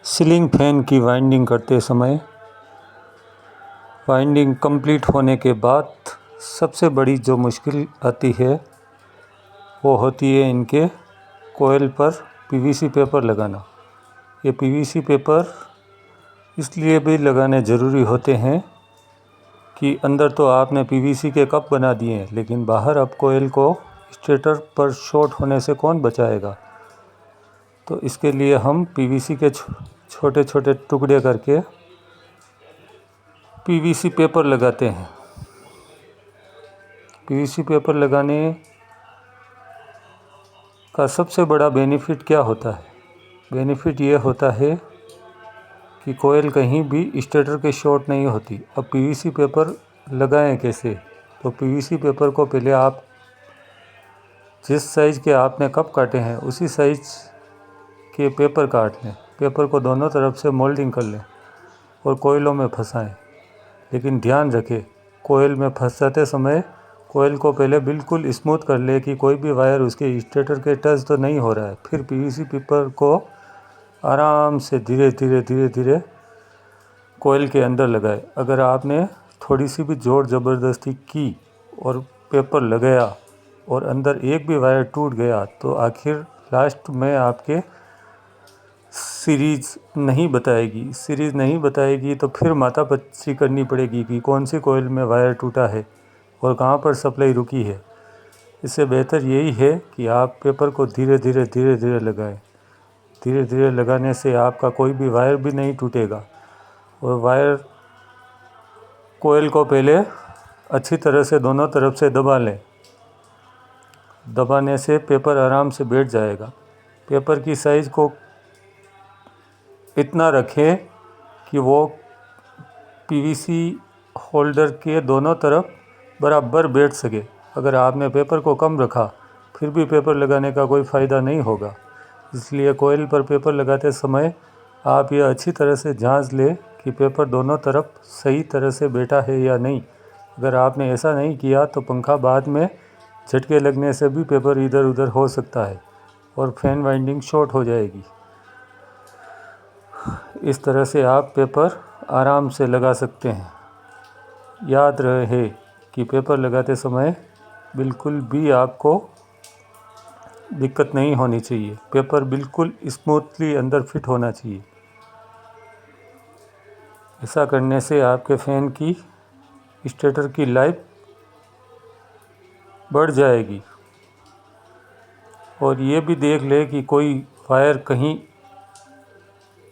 Ceiling fan की winding करते समय वाइंडिंग कंप्लीट होने के बाद सबसे बड़ी जो मुश्किल आती है वो होती है इनके कोयल पर पीवीसी पेपर लगाना। ये पीवीसी पेपर इसलिए भी लगाने ज़रूरी होते हैं कि अंदर तो आपने पीवीसी के कप बना दिए हैं, लेकिन बाहर अब कोयल को स्टेटर पर शॉर्ट होने से कौन बचाएगा। तो इसके लिए हम पीवीसी के छोटे छोटे टुकड़े करके पीवीसी पेपर लगाते हैं। पीवीसी पेपर लगाने का सबसे बड़ा बेनिफिट क्या होता है? बेनिफिट ये होता है कि कोयल कहीं भी स्टेटर के शॉर्ट नहीं होती। अब पीवीसी पेपर लगाएं कैसे? तो पीवीसी पेपर को पहले आप जिस साइज़ के आपने कप काटे हैं उसी साइज़ के पेपर काट लें। पेपर को दोनों तरफ से मोल्डिंग कर लें और कोयलों में फंसाएं। लेकिन ध्यान रखें, कोयल में फंसाते समय कोयल को पहले बिल्कुल स्मूथ कर ले कि कोई भी वायर उसके स्टेटर के टच तो नहीं हो रहा है। फिर पीवीसी पेपर को आराम से धीरे धीरे कोयल के अंदर लगाए। अगर आपने थोड़ी सी भी ज़ोर ज़बरदस्ती की और पेपर लगाया और अंदर एक भी वायर टूट गया तो आखिर लास्ट में आपके सीरीज़ नहीं बताएगी तो फिर माथापच्ची करनी पड़ेगी कि कौन सी कोयल में वायर टूटा है और कहाँ पर सप्लाई रुकी है। इससे बेहतर यही है कि आप पेपर को धीरे धीरे लगाएं। धीरे धीरे लगाने से आपका कोई भी वायर भी नहीं टूटेगा। और वायर कोयल को पहले अच्छी तरह से दोनों तरफ से दबा लें। दबाने से पेपर आराम से बैठ जाएगा। पेपर की साइज़ को इतना रखें कि वो पीवीसी होल्डर के दोनों तरफ बराबर बैठ सके। अगर आपने पेपर को कम रखा फिर भी पेपर लगाने का कोई फ़ायदा नहीं होगा। इसलिए कोयल पर पेपर लगाते समय आप यह अच्छी तरह से जांच लें कि पेपर दोनों तरफ सही तरह से बैठा है या नहीं। अगर आपने ऐसा नहीं किया तो पंखा बाद में झटके लगने से भी पेपर इधर उधर हो सकता है और फैन वाइंडिंग शॉर्ट हो जाएगी। इस तरह से आप पेपर आराम से लगा सकते हैं। याद रहे कि पेपर लगाते समय बिल्कुल भी आपको दिक्कत नहीं होनी चाहिए। पेपर बिल्कुल स्मूथली अंदर फिट होना चाहिए। ऐसा करने से आपके फ़ैन की स्टेटर की लाइफ बढ़ जाएगी। और ये भी देख ले कि कोई वायर कहीं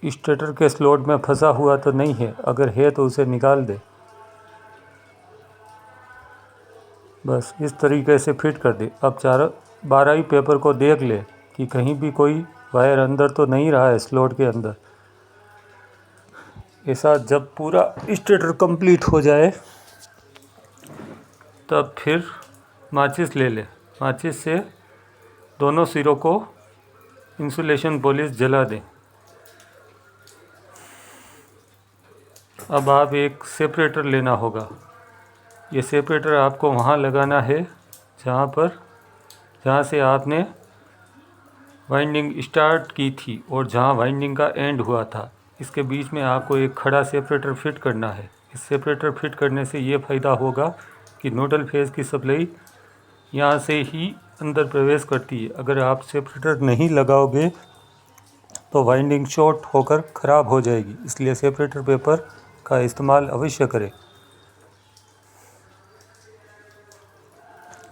स्टेटर के स्लॉट में फंसा हुआ तो नहीं है। अगर है तो उसे निकाल दे। बस इस तरीके से फिट कर दे। अब 12 पेपर को देख ले कि कहीं भी कोई वायर अंदर तो नहीं रहा है स्लॉट के अंदर। ऐसा जब पूरा स्टेटर कंप्लीट हो जाए तब फिर माचिस ले ले। माचिस से दोनों सिरों को इंसुलेशन पॉलिश जला दें। अब आप एक सेपरेटर लेना होगा। ये सेपरेटर आपको वहाँ लगाना है जहाँ से आपने वाइंडिंग स्टार्ट की थी और जहाँ वाइंडिंग का एंड हुआ था। इसके बीच में आपको एक खड़ा सेपरेटर फिट करना है। इस सेपरेटर फिट करने से ये फ़ायदा होगा कि न्यूट्रल फेज़ की सप्लाई यहाँ से ही अंदर प्रवेश करती है। अगर आप सेपरेटर नहीं लगाओगे तो वाइंडिंग शॉर्ट होकर ख़राब हो जाएगी। इसलिए सेपरेटर पेपर का इस्तेमाल अवश्य करें।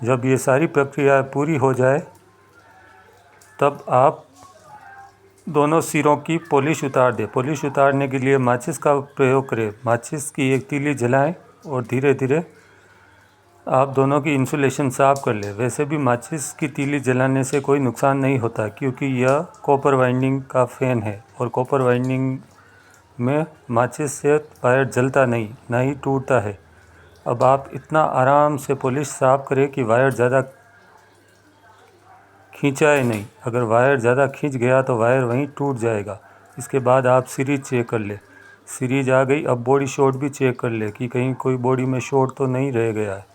जब ये सारी प्रक्रिया पूरी हो जाए तब आप दोनों सिरों की पॉलिश उतार दें। पॉलिश उतारने के लिए माचिस का प्रयोग करें। माचिस की एक तीली जलाएं और धीरे धीरे आप दोनों की इंसुलेशन साफ़ कर लें। वैसे भी माचिस की तीली जलाने से कोई नुकसान नहीं होता क्योंकि यह कॉपर वाइंडिंग का फ़ैन है और कॉपर वाइंडिंग में माचिस से वायर जलता नहीं, ना ही टूटता है। अब आप इतना आराम से पॉलिश साफ़ करें कि वायर ज़्यादा खींचाए नहीं। अगर वायर ज़्यादा खींच गया तो वायर वहीं टूट जाएगा। इसके बाद आप सीरीज़ चेक कर ले। सीरीज़ आ गई, अब बॉडी शॉर्ट भी चेक कर ले कि कहीं कोई बॉडी में शॉर्ट तो नहीं रह गया है।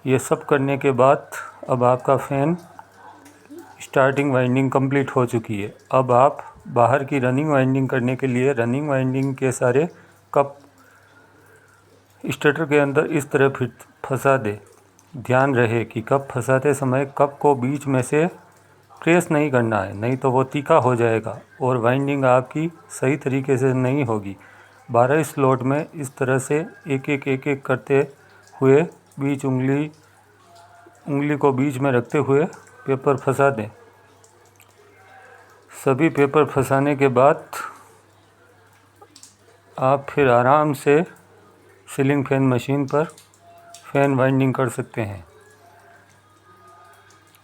ये सब करने के बाद अब आपका फ़ैन स्टार्टिंग वाइंडिंग कंप्लीट हो चुकी है। अब आप बाहर की रनिंग वाइंडिंग करने के लिए रनिंग वाइंडिंग के सारे कप स्टार्टर के अंदर इस तरह फंसा दे। ध्यान रहे कि कप फंसाते समय कप को बीच में से प्रेस नहीं करना है, नहीं तो वो तीखा हो जाएगा और वाइंडिंग आपकी सही तरीके से नहीं होगी। 12 स्लॉट में इस तरह से एक एक करते हुए बीच उंगली को बीच में रखते हुए पेपर फंसा दें। सभी पेपर फंसाने के बाद आप फिर आराम से सीलिंग फैन मशीन पर फैन वाइंडिंग कर सकते हैं।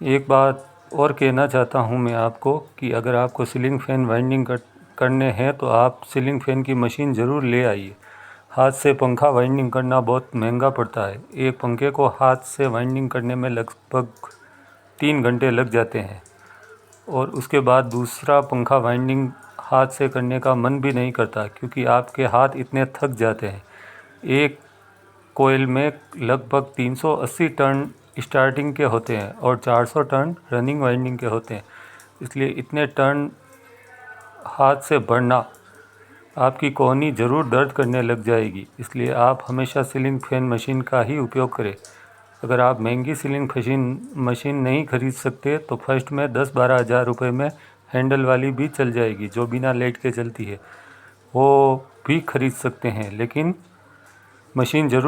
एक बात और कहना चाहता हूं मैं आपको कि अगर आपको सीलिंग फैन वाइंडिंग करने हैं तो आप सीलिंग फैन की मशीन ज़रूर ले आइए। हाथ से पंखा वाइंडिंग करना बहुत महंगा पड़ता है। एक पंखे को हाथ से वाइंडिंग करने में लगभग 3 घंटे लग जाते हैं और उसके बाद दूसरा पंखा वाइंडिंग हाथ से करने का मन भी नहीं करता, क्योंकि आपके हाथ इतने थक जाते हैं। एक कोयल में लगभग 380 टर्न स्टार्टिंग के होते हैं और 400 टर्न रनिंग वाइंडिंग के होते हैं, इसलिए इतने टर्न हाथ से भरना आपकी कोहनी ज़रूर दर्द करने लग जाएगी। इसलिए आप हमेशा सीलिंग फैन मशीन का ही उपयोग करें। अगर आप महंगी सीलिंग मशीन नहीं खरीद सकते तो फर्स्ट में 10-12 हज़ार रुपये में हैंडल वाली भी चल जाएगी, जो बिना लाइट के चलती है, वो भी खरीद सकते हैं। लेकिन मशीन ज़रूर